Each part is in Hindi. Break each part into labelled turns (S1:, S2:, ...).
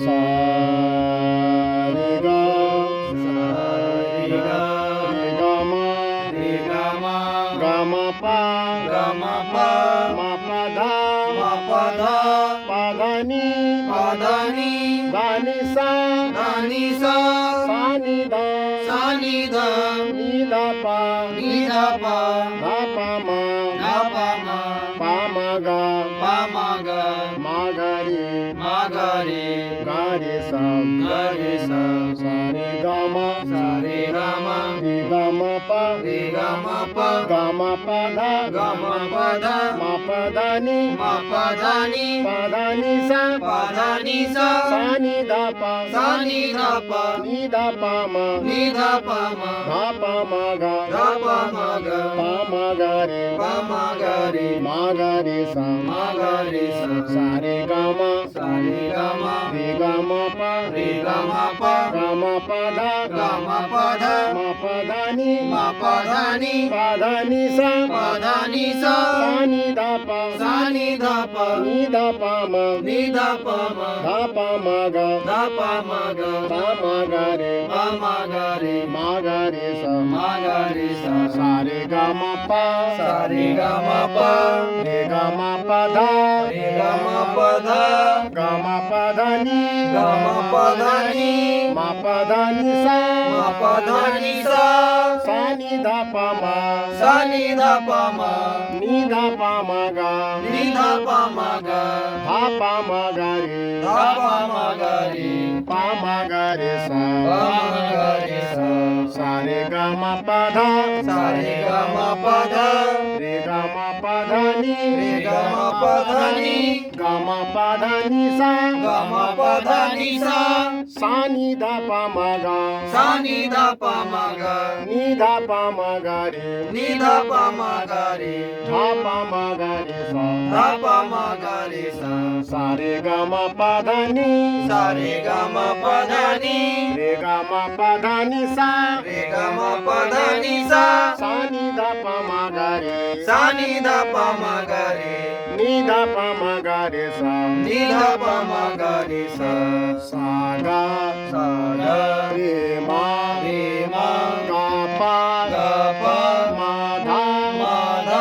S1: सा रे गा
S2: रे ग
S1: रे गा मा
S2: रे ग म
S1: गा मा पा
S2: ग म प
S1: मा पा धा
S2: म प ध
S1: पा धा नी
S2: प ध नि
S1: धा नी सा
S2: ध नि सा
S1: सा नी धा
S2: नि ध
S1: नी धा पा
S2: नि ध प
S1: धा पा मा
S2: ध प म
S1: पा मा गा
S2: प म ग
S1: मा गा रे
S2: म ग रे
S1: गा रे सा
S2: ग रे सा
S1: सा रे गा मा
S2: सा रे ग म
S1: रे गा मा पा
S2: रे ग म प
S1: गा मा पा धा
S2: ग म प ध
S1: मा पा धा नी
S2: म प ध नि
S1: पा धा नी सा
S2: प ध नि सा
S1: सा नी धा पा
S2: सा नि ध प
S1: नी धा पा मा
S2: नि ध प म
S1: धा पा मा गा
S2: ध प म ग
S1: पा मा गा रे
S2: प म ग रे
S1: मा गा रे सा
S2: म ग रे सा
S1: सा रे गा मा
S2: सा रे ग म
S1: रे गा मा पा
S2: रे ग म प
S1: गा मा पा धा
S2: ग म प ध
S1: मा पा धा नी
S2: म प ध नि
S1: पा धा नी सा
S2: प ध नि सा
S1: सा नी धा पा
S2: सा नि ध प
S1: नी धा पा मा
S2: नि ध प म
S1: धा पा मा गा
S2: ध प म ग
S1: पा मा गा रे
S2: प म ग रे
S1: मा गा रे सा
S2: म ग रे सा
S1: सा रे गा मा पा
S2: सा रे ग म प
S1: रे गा मा पा धा
S2: रे ग म प ध
S1: गा मा पा धा नी
S2: ग म प ध नि
S1: मा पा धा नी सा
S2: म प ध नि सा
S1: सा नी धा पा मा
S2: सा नि ध प म
S1: नी धा पा मा गा
S2: नि ध प म ग
S1: धा पा मा गा रे
S2: ध प म ग रे
S1: पा मा गा रे सा
S2: प म ग रे सा
S1: सा रे गा मा पा धा
S2: सा रे ग म प ध
S1: रे गा मा पा धा नी
S2: रे ग म प ध नि
S1: गा मा पा धा नी सा
S2: ग म प ध नि सा
S1: सा नी धा पा मा गा
S2: सा नि ध प म ग
S1: नी धा पा मा गा रे
S2: नि ध प म ग रे
S1: धा पा मा गा रे सा
S2: ध प म ग रे सा
S1: सा रे गा मा पा धा नी
S2: सा रे ग म प ध नि
S1: रे गा मा पा धा नी सा
S2: रे ग म प ध नि सा
S1: सा नी धा पा मा गा रे
S2: सा नि ध प म ग रे
S1: नी धा पा मा गा रे सा
S2: नि ध प म ग रे सा
S1: सा गा
S2: सा ग
S1: रे मा
S2: रे म
S1: गा पा
S2: ग प
S1: मा धा
S2: म ध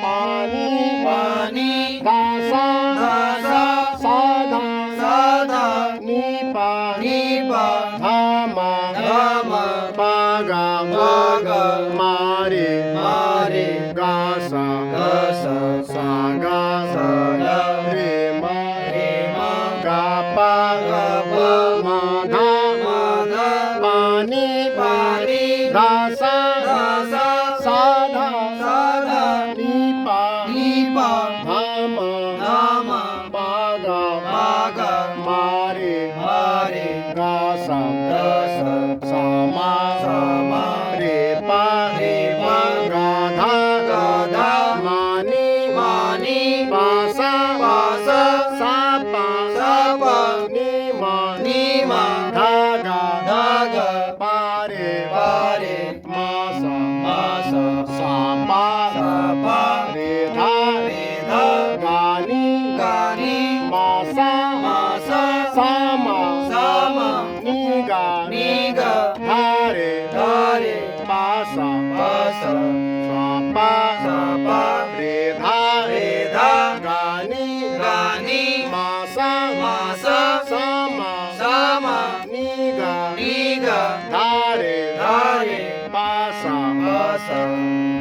S1: पा नी
S2: प नि
S1: धा सा
S2: ध सा
S1: सा धा
S2: सा ध
S1: नी पा
S2: नि प
S1: धा मा
S2: ध म
S1: पा गा
S2: प ग
S1: मा रे
S2: म रे
S1: गा सा
S2: ग सा
S1: सा गा
S2: सा ग
S1: रे मा
S2: रे म
S1: गा पा
S2: ग प
S1: मा धा
S2: म ध
S1: पा नी
S2: प नि
S1: धा सा
S2: ध सा
S1: सा धा
S2: सा ध
S1: नी पा
S2: नि प
S1: धा मा
S2: ध म
S1: पा गा
S2: प ग
S1: मा रे
S2: म रे
S1: गा सा
S2: ग सा
S1: सा मा
S2: सा म
S1: रे पा
S2: रे प
S1: गा धा
S2: ग ध
S1: मा नी
S2: म नि
S1: पा सा
S2: प सा
S1: सा पा
S2: सा प
S1: नी मा
S2: नि म
S1: धा गा
S2: ध ग
S1: पा रे
S2: प रे
S1: मा सा
S2: म सा
S1: सा पा
S2: सा प
S1: रे धा
S2: रे ध
S1: गा नी
S2: ग नि
S1: मा सा
S2: म सा
S1: सा मा
S2: सा म
S1: नी गा
S2: नि ग
S1: धा रे
S2: ध रे
S1: पा सा
S2: प सा
S1: सा पा
S2: सा प
S1: रे धा
S2: रे ध
S1: गा नी
S2: ग नि
S1: मा सा
S2: म सा
S1: सा मा
S2: सा म
S1: नी गा
S2: नि ग
S1: धा रे
S2: ध रे
S1: पा सा
S2: प सा